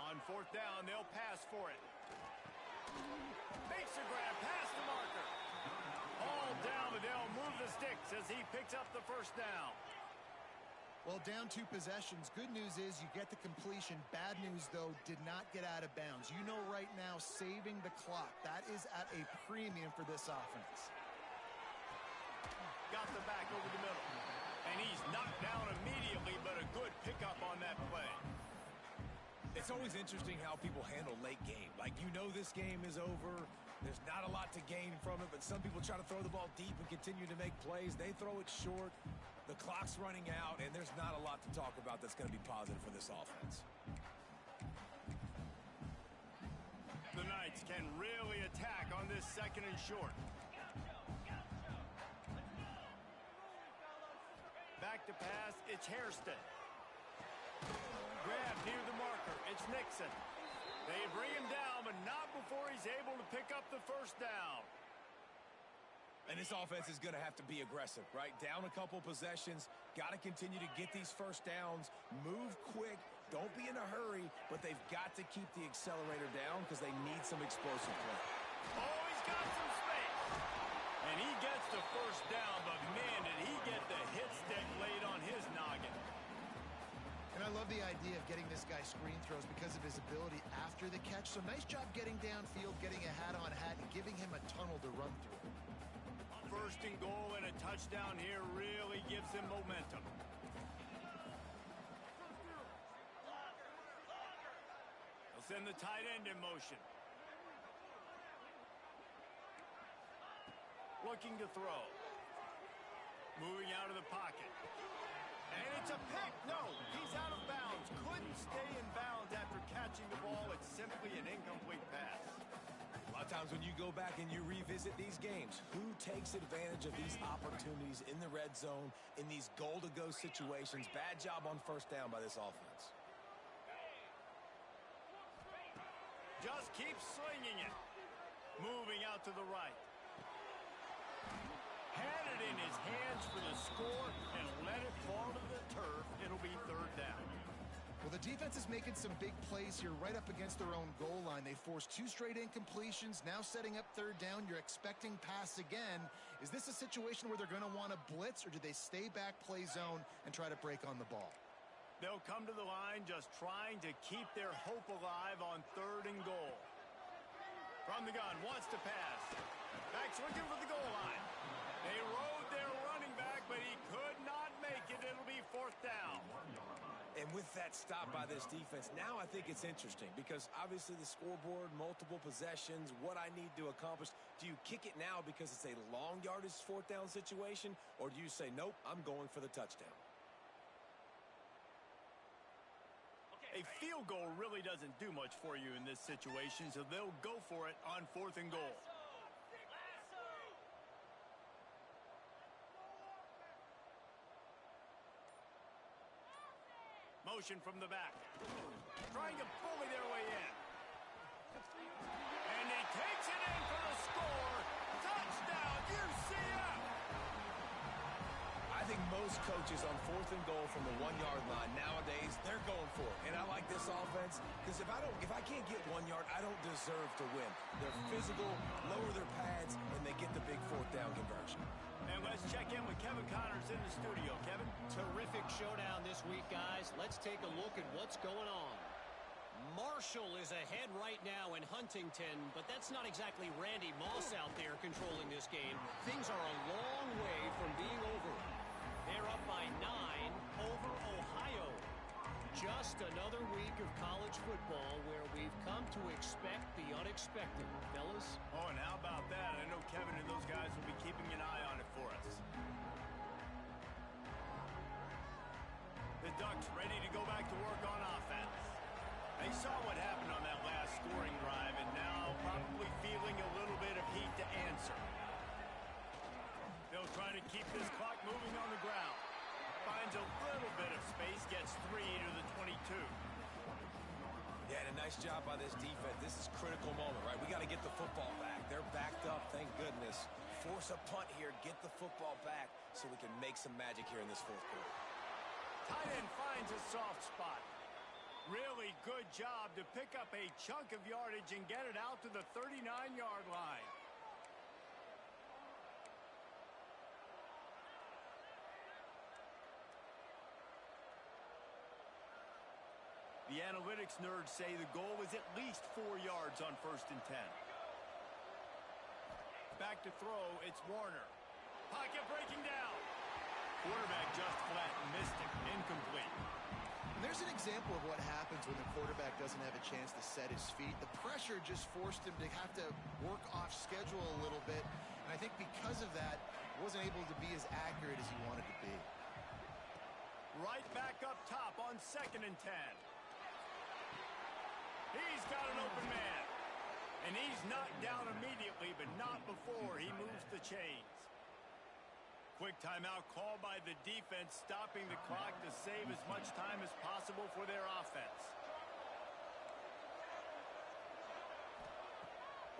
On fourth down, they'll pass for it. Makes a grab past the marker. All down, but they'll move the sticks as he picks up the first down. Well, down 2 possessions. Good news is you get the completion. Bad news, though, did not get out of bounds. You know right now, saving the clock. That is at a premium for this offense. Got the back over the middle. And he's knocked down immediately, but a good pickup on that play. It's always interesting how people handle late game. Like, you know this game is over. There's not a lot to gain from it, but some people try to throw the ball deep and continue to make plays. They throw it short. The clock's running out, and there's not a lot to talk about that's going to be positive for this offense. Knights can really attack on this 2nd and short. Back to pass, it's Hairston. Grab near the marker, it's Nixon. They bring him down, but not before he's able to pick up the 1st down. And this offense is going to have to be aggressive, right? Down a couple possessions, got to continue to get these 1st downs, move quick, don't be in a hurry, but they've got to keep the accelerator down because they need some explosive play. Oh, he's got some space. And he gets the 1st down, but man, did he get the hit stick laid on his noggin. And I love the idea of getting this guy screen throws because of his ability after the catch. So nice job getting downfield, getting a hat-on-hat, and giving him a tunnel to run through. 1st and goal and a touchdown here really gives him momentum. They'll send the tight end in motion. Looking to throw. Moving out of the pocket. And it's a pick. No, he's out of bounds. Couldn't stay in bounds after catching the ball. It's simply an incomplete pass. A lot of times when you go back and you revisit these games, who takes advantage of these opportunities in the red zone, in these goal-to-go situations? Bad job on 1st down by this offense. Just keep slinging it. Moving out to the right. Had it in his hands for the score and let it fall to the turf. It'll be 3rd down. Well, the defense is making some big plays here right up against their own goal line. They forced 2 straight incompletions, now setting up 3rd down. You're expecting pass again. Is this a situation where they're going to want to blitz, or do they stay back, play zone, and try to break on the ball? They'll come to the line just trying to keep their hope alive on 3rd and goal. From the gun, wants to pass. Back's looking for the goal line. They rode their running back, but he could not make it. It'll be 4th down. And with that stop by this defense, now I think it's interesting because obviously the scoreboard, multiple possessions, what I need to accomplish. Do you kick it now because it's a long yardage 4th down situation, or do you say, nope, I'm going for the touchdown? A field goal really doesn't do much for you in this situation, so they'll go for it on 4th and goal. Motion from the back. Trying to bully their way in. And he takes it in for the score. Touchdown, UCF! I think most coaches on 4th and goal from the 1-yard line nowadays, they're going for it. And I like this offense because if I can't get 1 yard, I don't deserve to win. They're physical, lower their pads, and they get the big 4th down conversion. And let's check in with Kevin Connors in the studio. Kevin? Terrific showdown this week, guys. Let's take a look at what's going on. Marshall is ahead right now in Huntington, but that's not exactly Randy Moss out there controlling this game. Things are a long way from being over. They're up by 9 over Ohio. Just another week of college football where we've come to expect the unexpected, fellas. Oh, and how about that? I know Kevin and those guys will be keeping an eye on it for us. The Ducks ready to go back to work on offense. They saw what happened on that last scoring drive and now probably feeling a little bit of heat to answer. They'll try to keep this clock moving on the ground. Finds a little bit of space, gets 3 to the 22. Yeah, and a nice job by this defense. This is a critical moment, right? We got to get the football back. They're backed up, thank goodness. Force a punt here, get the football back so we can make some magic here in this 4th quarter. Tight end finds a soft spot. Really good job to pick up a chunk of yardage and get it out to the 39-yard line. The analytics nerds say the goal is at least 4 yards on 1st and 10. Back to throw, it's Warner. Pocket breaking down. Quarterback just flat missed it. Incomplete. And there's an example of what happens when the quarterback doesn't have a chance to set his feet. The pressure just forced him to have to work off schedule a little bit. And I think because of that, wasn't able to be as accurate as he wanted to be. Right back up top on 2nd and 10. He's got an open man. And he's knocked down immediately, but not before he moves the chains. Quick timeout called by the defense, stopping the clock to save as much time as possible for their offense.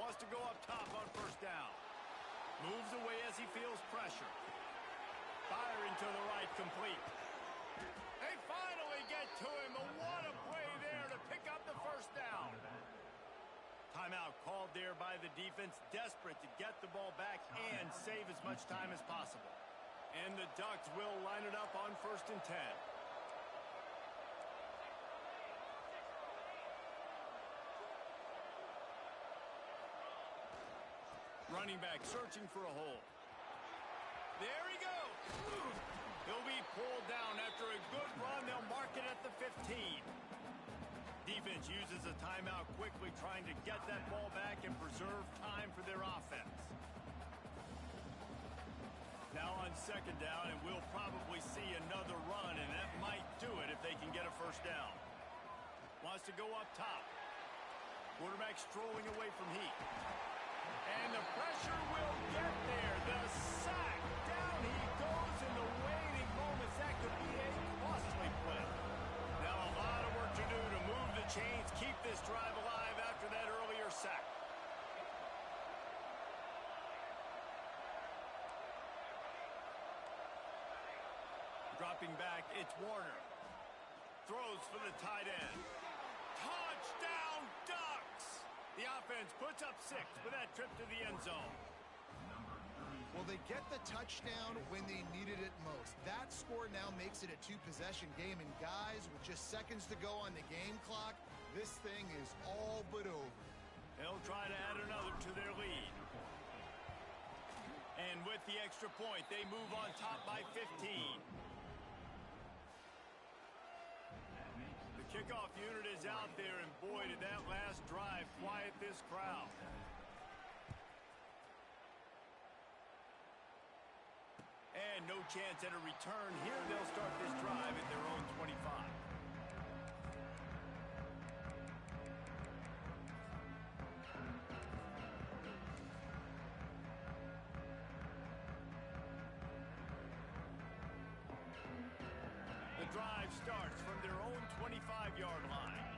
Wants to go up top on first down. Moves away as he feels pressure. Firing to the right, complete. They finally get to him, but what a play there to pick up the first down. Timeout called there by the defense, desperate to get the ball back and save as much time as possible. And the Ducks will line it up on 1st and 10. Running back searching for a hole. There he goes. He'll be pulled down after a good run. They'll mark it at the 15. Defense uses a timeout quickly, trying to get that ball back and preserve time for their offense. Now on 2nd down, and we'll probably see another run, and that might do it if they can get a first down. Wants to go up top. Quarterback strolling away from heat. And the pressure will get there. The sack. Down he goes in the waiting moments. That could be a costly play. Now a lot of work to do to move the chains, keep this drive alive after that earlier sack. Dropping back, it's Warner. Throws for the tight end. Touchdown, Ducks! The offense puts up 6 with that trip to the end zone. Well, they get the touchdown when they needed it most. That score now makes it a 2-possession game, and guys, with just seconds to go on the game clock, this thing is all but over. They'll try to add another to their lead. And with the extra point, they move on top by 15. Kickoff unit is out there, and boy, did that last drive quiet this crowd. And no chance at a return here. They'll start this drive at their own 25. The drive starts from their own 25-yard line.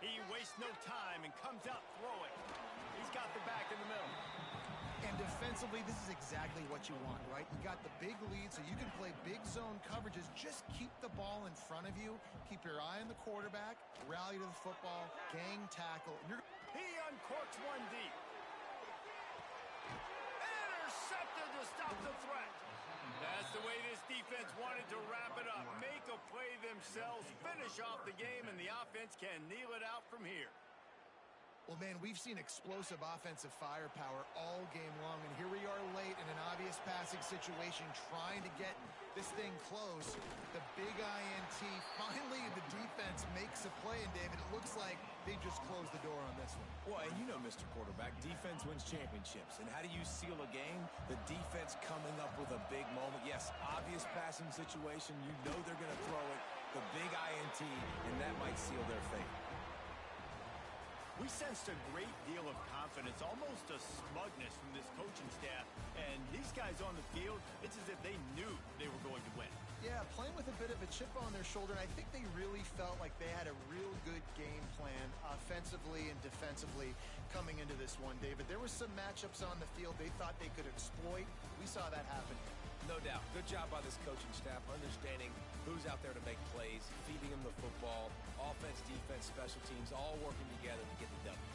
He wastes no time and comes out throwing. He's got the back in the middle. And defensively, this is exactly what you want, right? You got the big lead, so you can play big zone coverages. Just keep the ball in front of you. Keep your eye on the quarterback. Rally to the football. Gang tackle. He uncorks one deep. Intercepted to stop the threat. That's the way this defense wanted to wrap it up. Make a play themselves, finish off the game, and the offense can kneel it out from here. Well, man, we've seen explosive offensive firepower all game long, and here we are late in an obvious passing situation trying to get this thing close. The big INT. Finally, the defense makes a play, and David, it looks like they just closed the door on this one. Well, and you know, Mr. Quarterback, defense wins championships. And how do you seal a game? The defense coming up with a big moment. Yes, obvious passing situation. You know they're going to throw it. The big INT, and that might seal their fate. We sensed a great deal of confidence, almost a smugness from this coaching staff. And these guys on the field, it's as if they knew they were going to win. Yeah, playing with a bit of a chip on their shoulder, and I think they really felt like they had a real good game plan offensively and defensively coming into this one, David. There were some matchups on the field they thought they could exploit. We saw that happen. No doubt. Good job by this coaching staff, understanding who's out there to make plays, feeding them the football, offense, defense, special teams, all working together to get the W.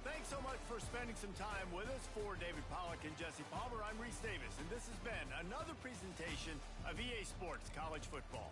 Thanks so much for spending some time with us. For David Pollack and Jesse Palmer, I'm Reese Davis, and this has been another presentation of EA Sports College Football.